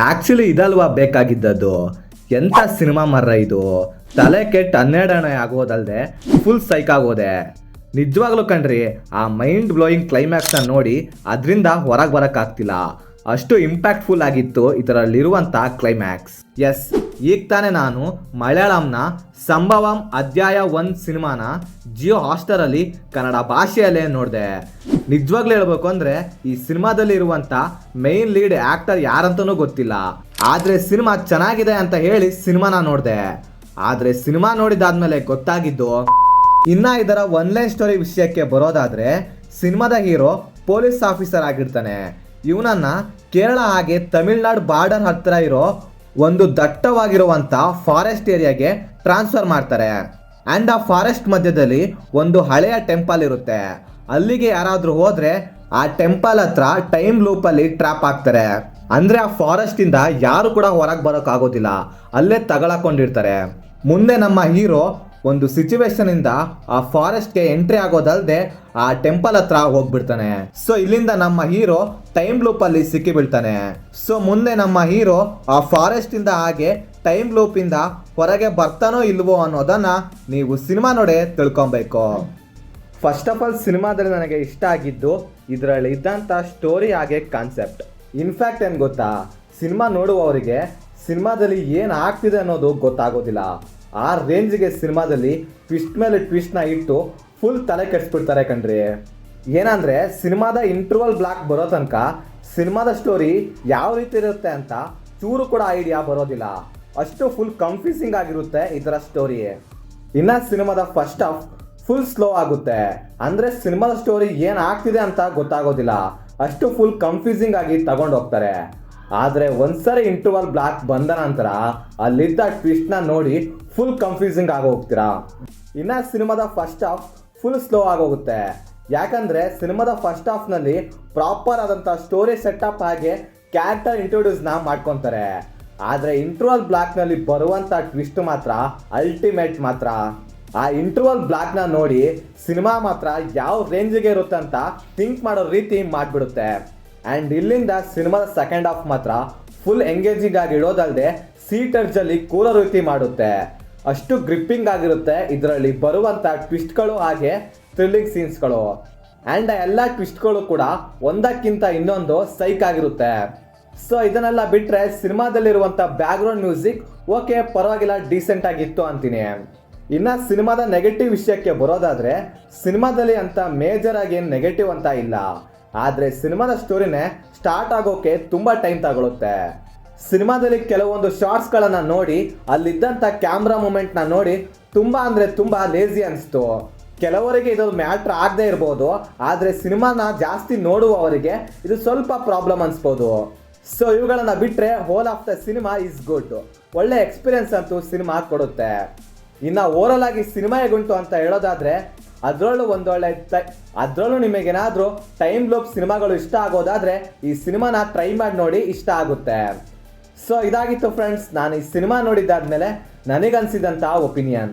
Actually ಇದಲ್ವಾ ಬೇಕಾಗಿದ್ದದ್ದು. ಎಂಥ cinema ಮರ್ರ ಇದು. ತಲೆ ಕೆಟ್ಟು 12 ಅಣೆ ಆಗೋದಲ್ದೆ ಫುಲ್ ಸೈಕ್ ಆಗೋದೆ. ನಿಜವಾಗ್ಲೂ ಕಣ್ರಿ, ಆ ಮೈಂಡ್ ಬ್ಲೋಯಿಂಗ್ ಕ್ಲೈಮ್ಯಾಕ್ಸ್ನ ನೋಡಿ ಅದರಿಂದ ಹೊರಗೆ ಬರೋಕ್ಕಾಗ್ತಿಲ್ಲ. ಅಷ್ಟು ಇಂಪ್ಯಾಕ್ಟ್ಫುಲ್ ಆಗಿತ್ತು ಇದರಲ್ಲಿರುವಂಥ ಕ್ಲೈಮ್ಯಾಕ್ಸ್. ಎಸ್, ಈಗ ತಾನೇ ನಾನು ಮಲಯಾಳಂನ ಸಂಭವಂ ಅಧ್ಯಾಯ 1 ಸಿನಿಮಾನ ಜಿಯೋ ಹಾಟ್‌ಸ್ಟಾರಲ್ಲಿ ಕನ್ನಡ ಭಾಷೆಯಲ್ಲೇ ನೋಡಿದೆ. ನಿಜವಾಗ್ಲೂ ಹೇಳ್ಬೇಕು ಅಂದರೆ ಈ ಸಿನಿಮಾದಲ್ಲಿ ಇರುವಂಥ ಮೈನ್ ಲೀಡ್ ಆ್ಯಕ್ಟರ್ ಯಾರಂತನೂ ಗೊತ್ತಿಲ್ಲ. ಆದರೆ ಸಿನಿಮಾ ಚೆನ್ನಾಗಿದೆ ಅಂತ ಹೇಳಿ ಸಿನಿಮಾನ ನೋಡಿದೆ. ಆದರೆ ಸಿನಿಮಾ ನೋಡಿದಾದ್ಮೇಲೆ ಗೊತ್ತಾಗಿದ್ದು, ಇನ್ನು ಇದರ ಒನ್ಲೈನ್ ಸ್ಟೋರಿ ವಿಷಯಕ್ಕೆ ಬರೋದಾದರೆ, ಸಿನಿಮಾದ ಹೀರೋ ಪೊಲೀಸ್ ಆಫೀಸರ್ ಆಗಿರ್ತಾನೆ. ಇವನನ್ನ ಕೇರಳ ಹಾಗೆ ತಮಿಳ್ನಾಡು ಬಾರ್ಡರ್ ಹತ್ತಿರ ಇರೋ ಒಂದು ದಟ್ಟವಾಗಿರುವಂಥ ಫಾರೆಸ್ಟ್ ಏರಿಯಾಗೆ ಟ್ರಾನ್ಸ್ಫರ್ ಮಾಡ್ತಾರೆ. ಆ್ಯಂಡ್ ಆ ಫಾರೆಸ್ಟ್ ಮಧ್ಯದಲ್ಲಿ ಒಂದು ಹಳೆಯ ಟೆಂಪಲ್ ಇರುತ್ತೆ. ಅಲ್ಲಿಗೆ ಯಾರಾದರೂ ಹೋದರೆ ಆ ಟೆಂಪಲ್ ಹತ್ರ ಟೈಮ್ ಲೂಪಲ್ಲಿ ಟ್ರ್ಯಾಪ್ ಆಗ್ತಾರೆ. ಅಂದರೆ ಆ ಫಾರೆಸ್ಟಿಂದ ಯಾರು ಕೂಡ ಹೊರಗೆ ಬರೋಕ್ಕಾಗೋದಿಲ್ಲ, ಅಲ್ಲೇ ತಗೊಳಕೊಂಡಿರ್ತಾರೆ. ಮುಂದೆ ನಮ್ಮ ಹೀರೋ ಒಂದು ಸಿಚುವೇಶನಿಂದ ಆ ಫಾರೆಸ್ಟ್ಗೆ ಎಂಟ್ರಿ ಆಗೋದಲ್ಲದೆ ಆ ಟೆಂಪಲ್ ಹತ್ರ ಹೋಗ್ಬಿಡ್ತಾನೆ. ಸೊ ಇಲ್ಲಿಂದ ನಮ್ಮ ಹೀರೋ ಟೈಮ್ ಲೂಪಲ್ಲಿ ಸಿಕ್ಕಿ ಬೀಳ್ತಾನೆ. ಸೊ ಮುಂದೆ ನಮ್ಮ ಹೀರೋ ಆ ಫಾರೆಸ್ಟಿಂದ ಹಾಗೆ ಟೈಮ್ ಲೂಪಿಂದ ಹೊರಗೆ ಬರ್ತಾನೋ ಇಲ್ವೋ ಅನ್ನೋದನ್ನು ನೀವು ಸಿನಿಮಾ ನೋಡೇ ತಿಳ್ಕೊಬೇಕು. ಫಸ್ಟ್ ಆಫ್ ಆಲ್ ಸಿನಿಮಾದಲ್ಲಿ ನನಗೆ ಇಷ್ಟ ಆಗಿದ್ದು ಇದರಲ್ಲಿ ಇದ್ದಂಥ ಸ್ಟೋರಿ ಹಾಗೆ ಕಾನ್ಸೆಪ್ಟ್. ಇನ್ಫ್ಯಾಕ್ಟ್ ಏನು ಗೊತ್ತಾ, ಸಿನಿಮಾ ನೋಡುವವರಿಗೆ ಸಿನಿಮಾದಲ್ಲಿ ಏನು ಆಗ್ತಿದೆ ಅನ್ನೋದು ಗೊತ್ತಾಗೋದಿಲ್ಲ. ಆ ರೇಂಜ್ಗೆ ಸಿನಿಮಾದಲ್ಲಿ ಟ್ವಿಸ್ಟ್ ಮೇಲೆ ಟ್ವಿಸ್ಟ್ನ ಇಟ್ಟು ಫುಲ್ ತಲೆ ಕೆಡಿಸ್ಬಿಡ್ತಾರೆ ಕಣ್ರಿ. ಏನಂದರೆ ಸಿನಿಮಾದ ಇಂಟರ್ವಲ್ ಬ್ಲಾಕ್ ಬರೋ ತನಕ ಸಿನಿಮಾದ ಸ್ಟೋರಿ ಯಾವ ರೀತಿ ಇರುತ್ತೆ ಅಂತ ಚೂರು ಕೂಡ ಐಡಿಯಾ ಬರೋದಿಲ್ಲ. ಅಷ್ಟು ಫುಲ್ ಕನ್ಫ್ಯೂಸಿಂಗ್ ಆಗಿರುತ್ತೆ ಇದರ ಸ್ಟೋರಿ. ಇನ್ನು ಸಿನಿಮಾದ ಫಸ್ಟ್ ಹಾಫ್ ಫುಲ್ ಸ್ಲೋ ಆಗುತ್ತೆ. ಅಂದರೆ ಸಿನಿಮಾದ ಸ್ಟೋರಿ ಏನು ಆಗ್ತಿದೆ ಅಂತ ಗೊತ್ತಾಗೋದಿಲ್ಲ. ಅಷ್ಟು ಫುಲ್ ಕನ್ಫ್ಯೂಸಿಂಗ್ ಆಗಿ ತಗೊಂಡು ಹೋಗ್ತಾರೆ. ಆದರೆ ಒಂದ್ಸರಿ ಇಂಟರ್ವಲ್ ಬ್ಲಾಕ್ ಬಂದ ನಂತರ ಅಲ್ಲಿದ್ದ ಟ್ವಿಸ್ಟ್ನ ನೋಡಿ ಫುಲ್ ಕನ್ಫ್ಯೂಸಿಂಗ್ ಆಗೋಗ್ತೀರಾ. ಇನ್ನು ಸಿನಿಮಾದ ಫಸ್ಟ್ ಹಾಫ್ ಫುಲ್ ಸ್ಲೋ ಆಗೋಗುತ್ತೆ. ಯಾಕಂದರೆ ಸಿನಿಮಾದ ಫಸ್ಟ್ ಹಾಫ್ನಲ್ಲಿ ಪ್ರಾಪರ್ ಆದಂಥ ಸ್ಟೋರಿ ಸೆಟಪ್ ಹಾಗೆ ಕ್ಯಾರೆಕ್ಟರ್ ಇಂಟ್ರೊಡ್ಯೂಸ್ನ ಮಾಡ್ಕೊತಾರೆ. ಆದರೆ ಇಂಟರ್ವಲ್ ಬ್ಲಾಕ್ನಲ್ಲಿ ಬರುವಂಥ ಟ್ವಿಸ್ಟ್ ಮಾತ್ರ ಅಲ್ಟಿಮೇಟ್ ಮಾತ್ರ. ಆ ಇಂಟರ್ವಲ್ ಬ್ಲಾಕ್ನ ನೋಡಿ ಸಿನಿಮಾ ಮಾತ್ರ ಯಾವ ರೇಂಜಿಗೆ ಇರುತ್ತೆ ಅಂತ ಥಿಂಕ್ ಮಾಡೋ ರೀತಿ ಮಾಡಿಬಿಡುತ್ತೆ. ಆ್ಯಂಡ್ ಇಲ್ಲಿಂದ ಸಿನಿಮಾದ ಸೆಕೆಂಡ್ ಹಾಫ್ ಮಾತ್ರ ಫುಲ್ ಎಂಗೇಜಿಂಗ್ ಆಗಿ ಇಡೋದಲ್ಲದೆ ಸೀಟರ್ಜಲ್ಲಿ ಕೂರೋ ರೀತಿ ಮಾಡುತ್ತೆ. ಅಷ್ಟು ಗ್ರಿಪ್ಪಿಂಗ್ ಆಗಿರುತ್ತೆ ಇದರಲ್ಲಿ ಬರುವಂಥ ಟ್ವಿಸ್ಟ್ಗಳು ಹಾಗೆ ಥ್ರಿಲ್ಲಿಂಗ್ ಸೀನ್ಸ್ಗಳು. ಆ್ಯಂಡ್ ಎಲ್ಲ ಟ್ವಿಸ್ಟ್ಗಳು ಕೂಡ ಒಂದಕ್ಕಿಂತ ಇನ್ನೊಂದು ಸೈಕ್ ಆಗಿರುತ್ತೆ. ಸೊ ಇದನ್ನೆಲ್ಲ ಬಿಟ್ಟರೆ ಸಿನಿಮಾದಲ್ಲಿರುವಂಥ ಬ್ಯಾಕ್ಗ್ರೌಂಡ್ ಮ್ಯೂಸಿಕ್ ಓಕೆ, ಪರವಾಗಿಲ್ಲ, ಡೀಸೆಂಟ್ ಆಗಿತ್ತು ಅಂತೀನಿ. ಇನ್ನು ಸಿನಿಮಾದ ನೆಗೆಟಿವ್ ವಿಷಯಕ್ಕೆ ಬರೋದಾದರೆ, ಸಿನಿಮಾದಲ್ಲಿ ಅಂತ ಮೇಜರ್ ಆಗಿ ಏನು ನೆಗೆಟಿವ್ ಅಂತ ಇಲ್ಲ. ಆದರೆ ಸಿನಿಮಾದ ಸ್ಟೋರಿನೇ ಸ್ಟಾರ್ಟ್ ಆಗೋಕ್ಕೆ ತುಂಬ ಟೈಮ್ ತಗೊಳುತ್ತೆ. ಸಿನಿಮಾದಲ್ಲಿ ಕೆಲವೊಂದು ಶಾರ್ಟ್ಸ್ಗಳನ್ನು ನೋಡಿ ಅಲ್ಲಿದ್ದಂಥ ಕ್ಯಾಮ್ರಾ ಮೂಮೆಂಟ್ನ ನೋಡಿ ತುಂಬ ಅಂದರೆ ತುಂಬ ಲೇಜಿ ಅನಿಸ್ತು. ಕೆಲವರಿಗೆ ಇದು ಮ್ಯಾಟ್ರ್ ಆಗದೆ ಇರ್ಬೋದು, ಆದರೆ ಸಿನಿಮಾನ ಜಾಸ್ತಿ ನೋಡುವವರಿಗೆ ಇದು ಸ್ವಲ್ಪ ಪ್ರಾಬ್ಲಮ್ ಅನಿಸ್ಬೋದು. ಸೊ ಇವುಗಳನ್ನು ಬಿಟ್ಟರೆ hole of the cinema is good. ಒಳ್ಳೆ ಎಕ್ಸ್ಪೀರಿಯನ್ಸ್ ಅಂತೂ ಸಿನಿಮಾ ಕೊಡುತ್ತೆ. ಇನ್ನು ಓವರಲ್ ಆಗಿ ಸಿನಿಮಾ ಹೇಗುಂಟು ಅಂತ ಹೇಳೋದಾದರೆ, ಅದರಲ್ಲೂ ನಿಮಗೇನಾದರೂ ಟೈಮ್ ಲೂಪ್ ಸಿನಿಮಾಗಳು ಇಷ್ಟ ಆಗೋದಾದರೆ ಈ ಸಿನಿಮಾನ ಟ್ರೈ ಮಾಡಿ ನೋಡಿ, ಇಷ್ಟ ಆಗುತ್ತೆ. ಸೊ ಇದಾಗಿತ್ತು ಫ್ರೆಂಡ್ಸ್, ನಾನು ಈ ಸಿನಿಮಾ ನೋಡಿದ್ದಾದ್ಮೇಲೆ ನನಗನ್ಸಿದಂಥ ಒಪಿನಿಯನ್.